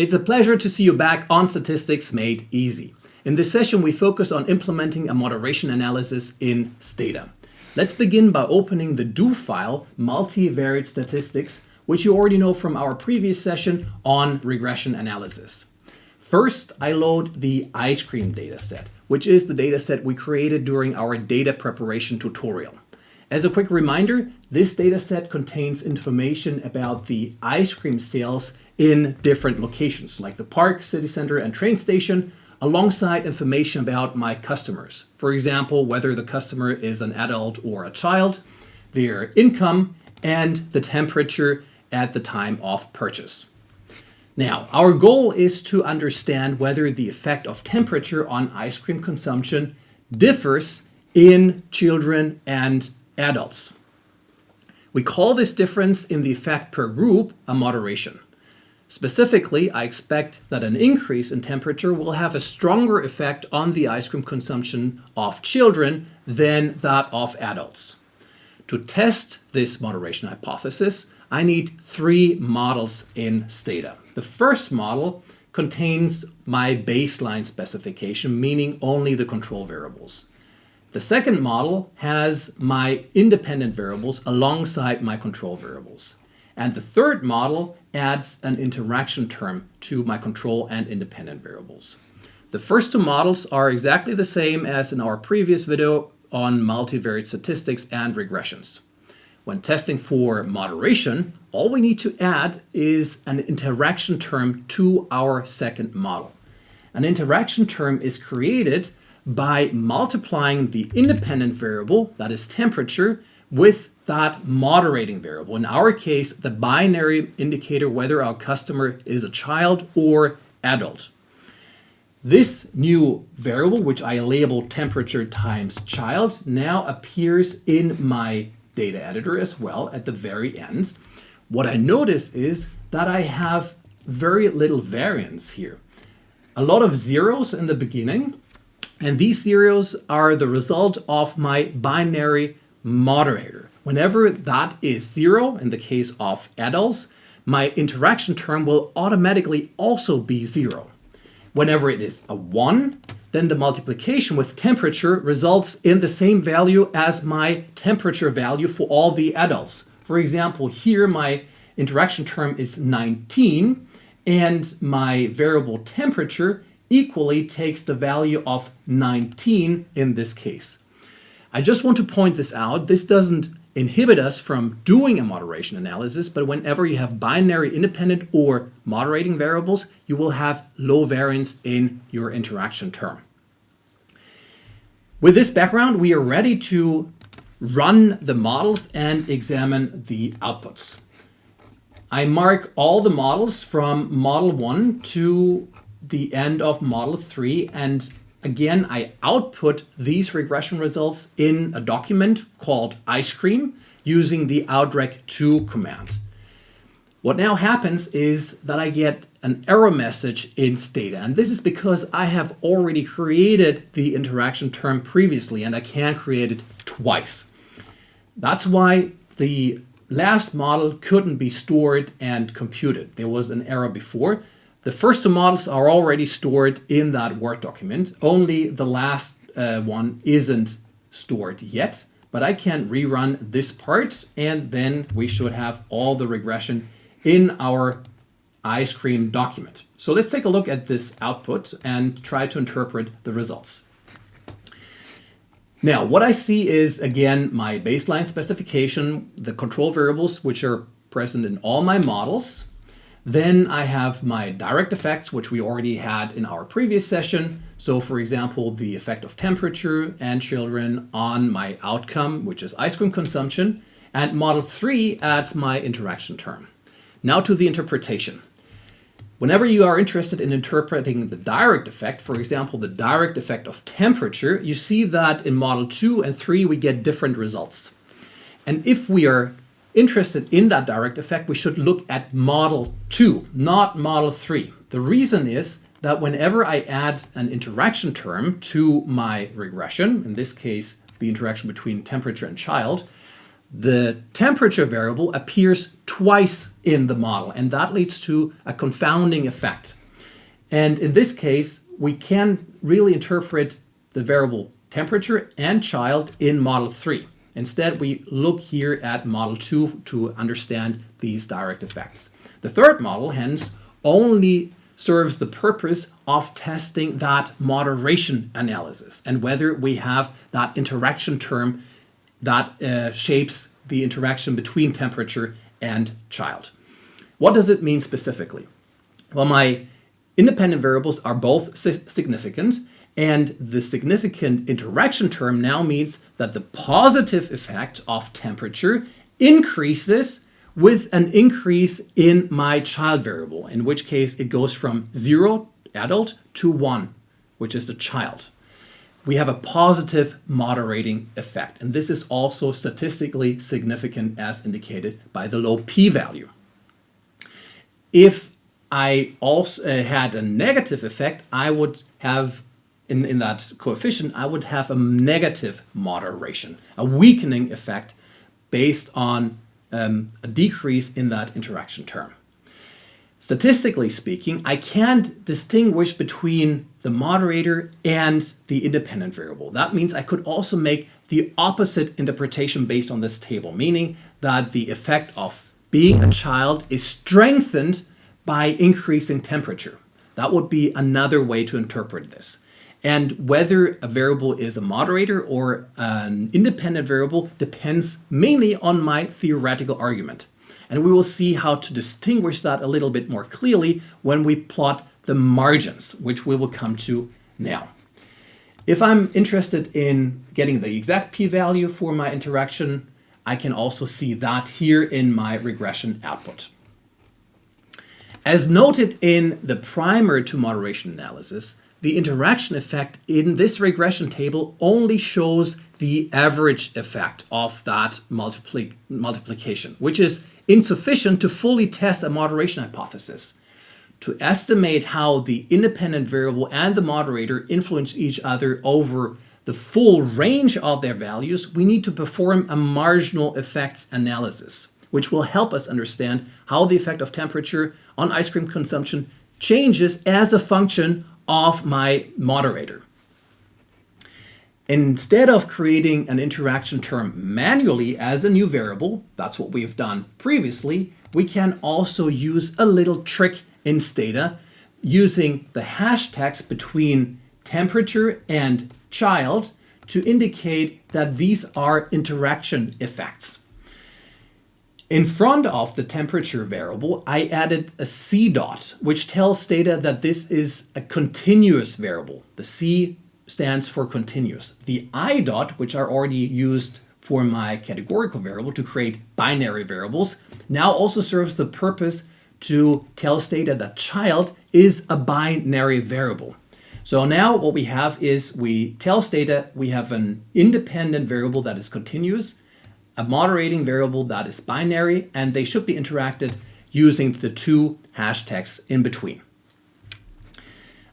It's a pleasure to see you back on Statistics Made Easy. In this session, we focus on implementing a moderation analysis in Stata. Let's begin by opening the do file, multivariate statistics, which you already know from our previous session on regression analysis. First, I load the ice cream dataset, which is the dataset we created during our data preparation tutorial. As a quick reminder, this dataset contains information about the ice cream sales in different locations, like the park, city center, and train station, alongside information about my customers. For example, whether the customer is an adult or a child, their income, and the temperature at the time of purchase. Now, our goal is to understand whether the effect of temperature on ice cream consumption differs in children and adults. We call this difference in the effect per group a moderation. Specifically, I expect that an increase in temperature will have a stronger effect on the ice cream consumption of children than that of adults. To test this moderation hypothesis, I need three models in Stata. The first model contains my baseline specification, meaning only the control variables. The second model has my independent variables alongside my control variables. And the third model adds an interaction term to my control and independent variables. The first two models are exactly the same as in our previous video on multivariate statistics and regressions. When testing for moderation, all we need to add is an interaction term to our second model. An interaction term is created by multiplying the independent variable, that is temperature, with that moderating variable. In our case, the binary indicator whether our customer is a child or adult. This new variable, which I label temperature times child, now appears in my data editor as well at the very end. What I notice is that I have very little variance here. A lot of zeros in the beginning, and these zeros are the result of my binary moderator. Whenever that is zero, in the case of adults, my interaction term will automatically also be zero. Whenever it is a 1, then the multiplication with temperature results in the same value as my temperature value for all the adults. For example, here my interaction term is 19, and my variable temperature equally takes the value of 19 in this case. I just want to point this out. This doesn't inhibit us from doing a moderation analysis, but whenever you have binary independent or moderating variables, you will have low variance in your interaction term. With this background, we are ready to run the models and examine the outputs. I mark all the models from model 1 to the end of model 3, and again, I output these regression results in a document called ice cream using the outreg2 command. What now happens is that I get an error message in Stata, and this is because I have already created the interaction term previously and I can't create it twice. That's why the last model couldn't be stored and computed. There was an error before. The first two models are already stored in that Word document. Only the last one isn't stored yet, but I can rerun this part and then we should have all the regression in our ice cream document. So let's take a look at this output and try to interpret the results. Now, what I see is, again, my baseline specification, the control variables, which are present in all my models. Then I have my direct effects, which we already had in our previous session. So for example, the effect of temperature and children on my outcome, which is ice cream consumption. And model 3 adds my interaction term. Now to the interpretation. Whenever you are interested in interpreting the direct effect, for example, the direct effect of temperature, you see that in model 2 and 3, we get different results. And if we are interested in that direct effect, we should look at model 2, not model 3. The reason is that whenever I add an interaction term to my regression, in this case, the interaction between temperature and child, the temperature variable appears twice in the model, and that leads to a confounding effect. And in this case, we can really interpret the variable temperature and child in model 3. Instead, we look here at model 2 to understand these direct effects. The third model, hence, only serves the purpose of testing that moderation analysis and whether we have that interaction term that shapes the interaction between temperature and child. What does it mean specifically? Well, my independent variables are both significant, and the significant interaction term now means that the positive effect of temperature increases with an increase in my child variable, in which case it goes from 0, adult, to 1, which is the child. We have a positive moderating effect, and this is also statistically significant as indicated by the low p-value. If I also had a negative effect, I would have, in that coefficient, I would have a negative moderation, a weakening effect based on a decrease in that interaction term. Statistically speaking, I can't distinguish between the moderator and the independent variable. That means I could also make the opposite interpretation based on this table, meaning that the effect of being a child is strengthened by increasing temperature. That would be another way to interpret this. And whether a variable is a moderator or an independent variable depends mainly on my theoretical argument. And we will see how to distinguish that a little bit more clearly when we plot the margins, which we will come to now. If I'm interested in getting the exact p-value for my interaction, I can also see that here in my regression output. As noted in the primer to moderation analysis, the interaction effect in this regression table only shows the average effect of that multiplication, which is insufficient to fully test a moderation hypothesis. To estimate how the independent variable and the moderator influence each other over the full range of their values, we need to perform a marginal effects analysis, which will help us understand how the effect of temperature on ice cream consumption changes as a function of my moderator. Instead of creating an interaction term manually as a new variable, that's what we've done previously, we can also use a little trick in Stata using the hashtags between temperature and child to indicate that these are interaction effects. In front of the temperature variable, I added a C dot, which tells Stata that this is a continuous variable. The C stands for continuous. The I dot, which I already used for my categorical variable to create binary variables, now also serves the purpose to tell Stata that child is a binary variable. So now what we have is we tell Stata we have an independent variable that is continuous, a moderating variable that is binary, and they should be interacted using the two hashtags in between.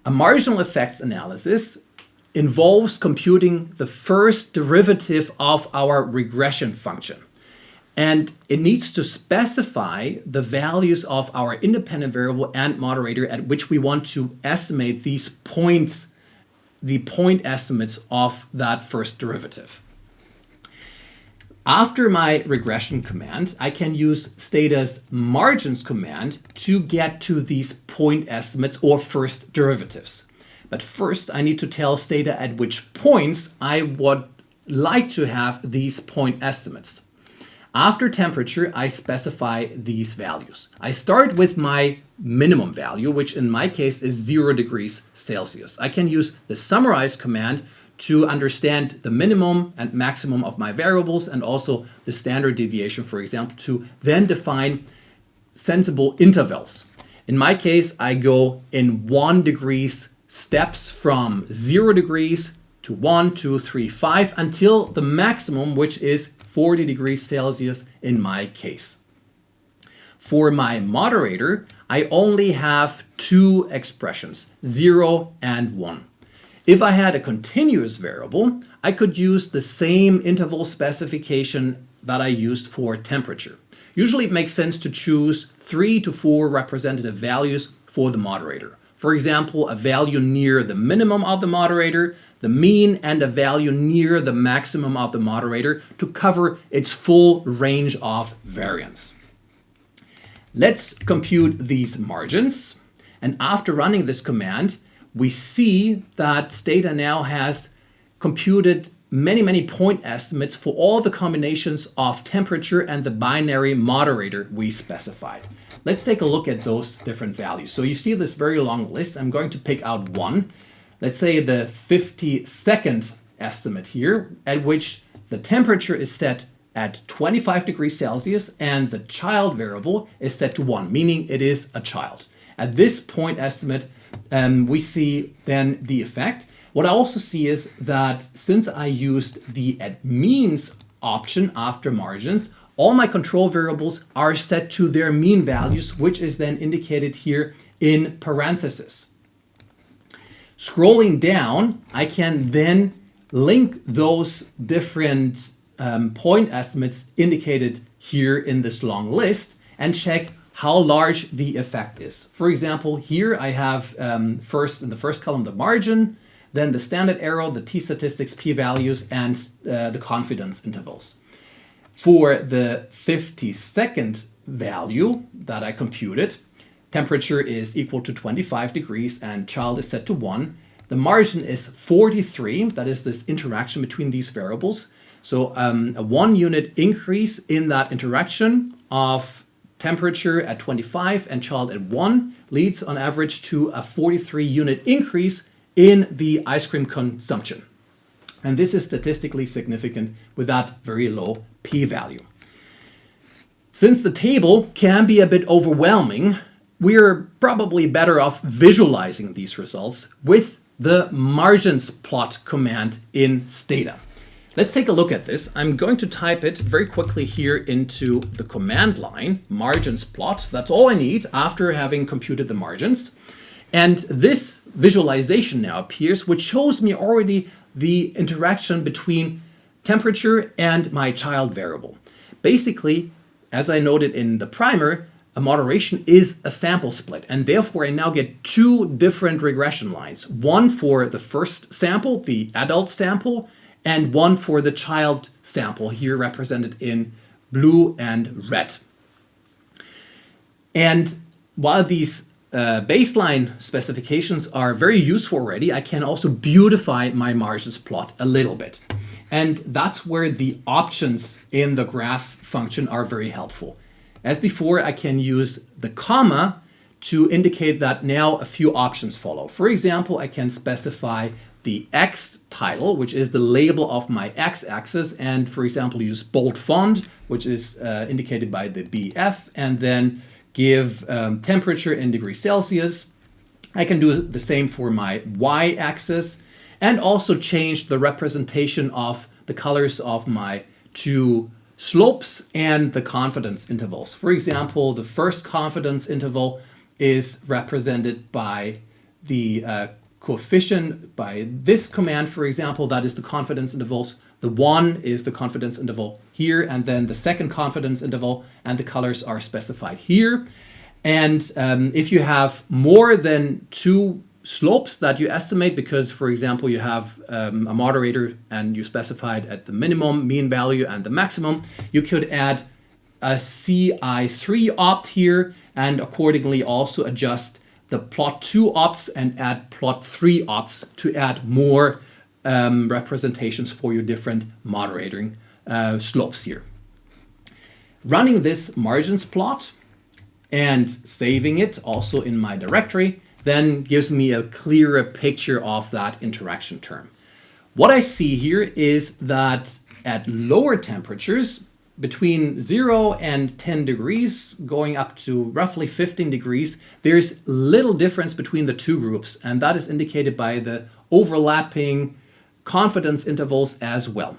A marginal effects analysis involves computing the first derivative of our regression function. And it needs to specify the values of our independent variable and moderator at which we want to estimate these points, the point estimates of that first derivative. After my regression command, I can use Stata's margins command to get to these point estimates or first derivatives. But first, I need to tell Stata at which points I would like to have these point estimates. After temperature, I specify these values. I start with my minimum value, which in my case is 0 degrees Celsius. I can use the summarize command to understand the minimum and maximum of my variables and also the standard deviation, for example, to then define sensible intervals. In my case, I go in 1 degrees steps from 0 degrees to 1, 2, 3, 5 until the maximum, which is 40 degrees Celsius in my case. For my moderator, I only have two expressions, 0 and 1. If I had a continuous variable, I could use the same interval specification that I used for temperature. Usually it makes sense to choose 3 to 4 representative values for the moderator. For example, a value near the minimum of the moderator, the mean, and a value near the maximum of the moderator to cover its full range of variance. Let's compute these margins. And after running this command, we see that Stata now has computed many point estimates for all the combinations of temperature and the binary moderator we specified. Let's take a look at those different values. So you see this very long list. I'm going to pick out one. Let's say the 50-second estimate here, at which the temperature is set at 25 degrees Celsius and the child variable is set to 1, meaning it is a child. At this point estimate, we see then the effect. What I also see is that since I used the at means option after margins, all my control variables are set to their mean values, which is then indicated here in parentheses. Scrolling down, I can then link those different point estimates indicated here in this long list and check how large the effect is. For example, here I have first in the first column the margin, then the standard error, the t-statistics, p-values, and the confidence intervals. For the 50-second value that I computed, temperature is equal to 25 degrees and child is set to 1. The margin is 43, that is this interaction between these variables. So a 1 unit increase in that interaction of temperature at 25 and child at 1 leads on average to a 43 unit increase in the ice cream consumption. And this is statistically significant with that very low p-value. Since the table can be a bit overwhelming, we're probably better off visualizing these results with the margins plot command in Stata. Let's take a look at this. I'm going to type it very quickly here into the command line, margins plot. That's all I need after having computed the margins. And this visualization now appears, which shows me already the interaction between temperature and my child variable. Basically, as I noted in the primer, a moderation is a sample split, and therefore I now get 2 different regression lines. One for the first sample, the adult sample, and one for the child sample, here represented in blue and red. And while these baseline specifications are very useful already, I can also beautify my margins plot a little bit. And that's where the options in the graph function are very helpful. As before, I can use the comma to indicate that now a few options follow. For example, I can specify the X title, which is the label of my X-axis, and for example, use bold font, which is indicated by the BF, and then give temperature in degrees Celsius. I can do the same for my Y-axis and also change the representation of the colors of my 2 slopes and the confidence intervals. For example, the first confidence interval is represented by the coefficient by this command, for example, that is the confidence intervals. The 1 is the confidence interval here, and then the second confidence interval, and the colors are specified here. And if you have more than 2 slopes that you estimate, because, for example, you have a moderator and you specified at the minimum, mean value, and the maximum, you could add a CI3 opt here, and accordingly also adjust the plot 2 opts and add plot 3 opts to add more representations for your different moderating slopes here. Running this margins plot and saving it also in my directory then gives me a clearer picture of that interaction term. What I see here is that at lower temperatures, between 0 and 10 degrees, going up to roughly 15 degrees, there's little difference between the 2 groups, and that is indicated by the overlapping confidence intervals as well.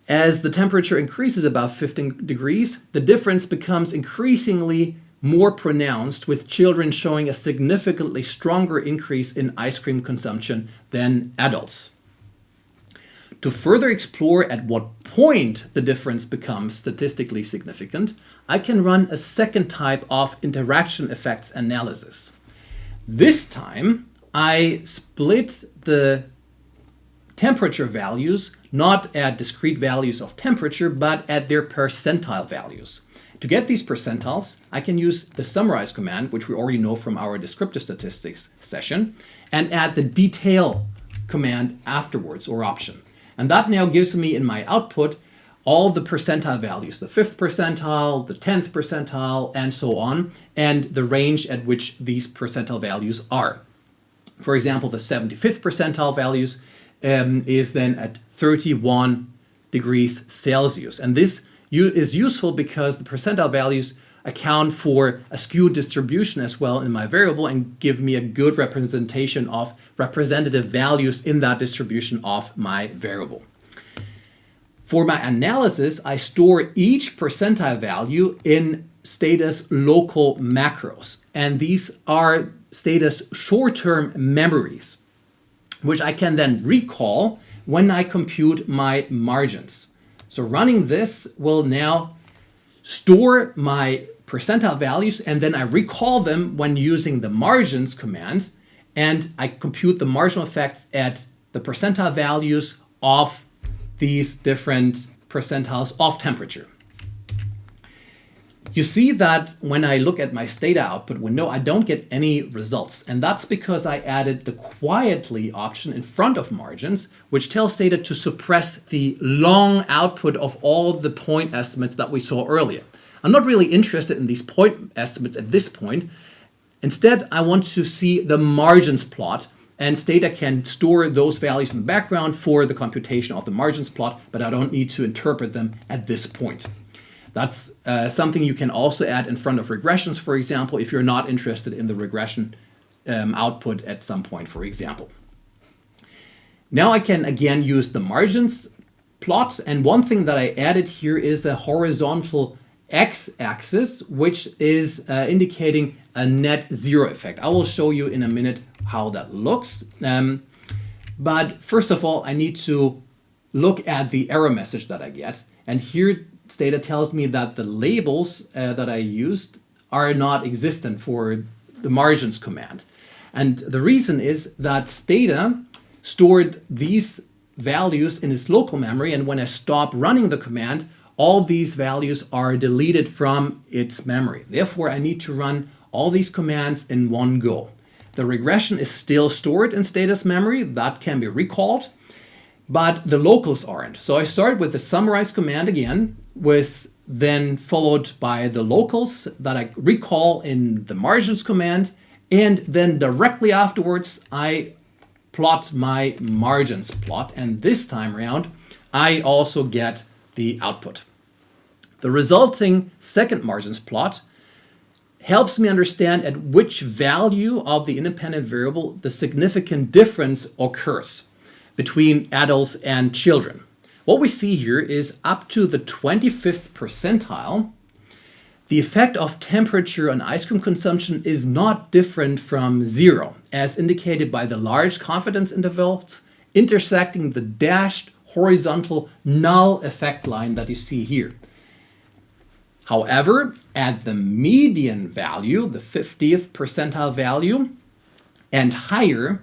As the temperature increases above 15 degrees, the difference becomes increasingly more pronounced, with children showing a significantly stronger increase in ice cream consumption than adults. To further explore at what point the difference becomes statistically significant, I can run a second type of interaction effects analysis. This time, I split the temperature values not at discrete values of temperature, but at their percentile values. To get these percentiles, I can use the summarize command, which we already know from our descriptive statistics session, and add the detail command afterwards, or option. And that now gives me in my output all the percentile values, the 5th percentile, the 10th percentile, and so on, and the range at which these percentile values are. For example, the 75th percentile values is then at 31 degrees Celsius. And this is useful because the percentile values account for a skewed distribution as well in my variable and give me a good representation of representative values in that distribution of my variable. For my analysis, I store each percentile value in Stata's local macros. And these are Stata's short-term memories, which I can then recall when I compute my margins. So running this will now store my percentile values, and then I recall them when using the margins command, and I compute the marginal effects at the percentile values of these different percentiles of temperature. You see that when I look at my Stata output window, I don't get any results. And that's because I added the quietly option in front of margins, which tells Stata to suppress the long output of all of the point estimates that we saw earlier. I'm not really interested in these point estimates at this point. Instead, I want to see the margins plot, and Stata can store those values in the background for the computation of the margins plot, but I don't need to interpret them at this point. That's something you can also add in front of regressions, for example, if you're not interested in the regression output at some point, for example. Now I can again use the margins plot, and one thing that I added here is a horizontal x-axis, which is indicating a net zero effect. I will show you in a minute how that looks. But first of all, I need to look at the error message that I get. And here Stata tells me that the labels that I used are not existent for the margins command. And the reason is that Stata stored these values in its local memory, and when I stop running the command, all these values are deleted from its memory. Therefore, I need to run all these commands in one go. The regression is still stored in Stata's memory. That can be recalled, but the locals aren't. So I start with the summarize command again, with then followed by the locals that I recall in the margins command, and then directly afterwards I plot my margins plot, and this time around I also get the output. The resulting second margins plot helps me understand at which value of the independent variable the significant difference occurs between adults and children. What we see here is up to the 25th percentile, the effect of temperature on ice cream consumption is not different from zero, as indicated by the large confidence intervals intersecting the dashed horizontal null effect line that you see here. However, at the median value, the 50th percentile value, and higher,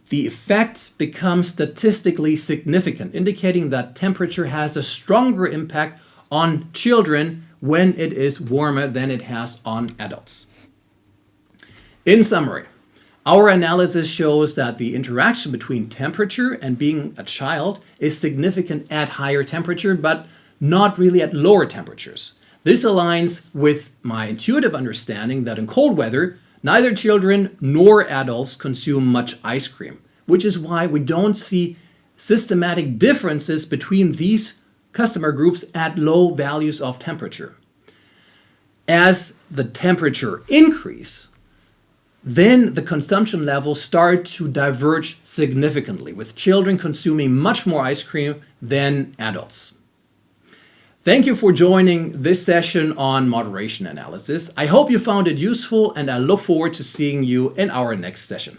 the effect becomes statistically significant, indicating that temperature has a stronger impact on children when it is warmer than it has on adults. In summary, our analysis shows that the interaction between temperature and being a child is significant at higher temperature, but not really at lower temperatures. This aligns with my intuitive understanding that in cold weather, neither children nor adults consume much ice cream, which is why we don't see systematic differences between these customer groups at low values of temperature. As the temperature increase, then the consumption levels start to diverge significantly, with children consuming much more ice cream than adults. Thank you for joining this session on moderation analysis. I hope you found it useful, and I look forward to seeing you in our next session.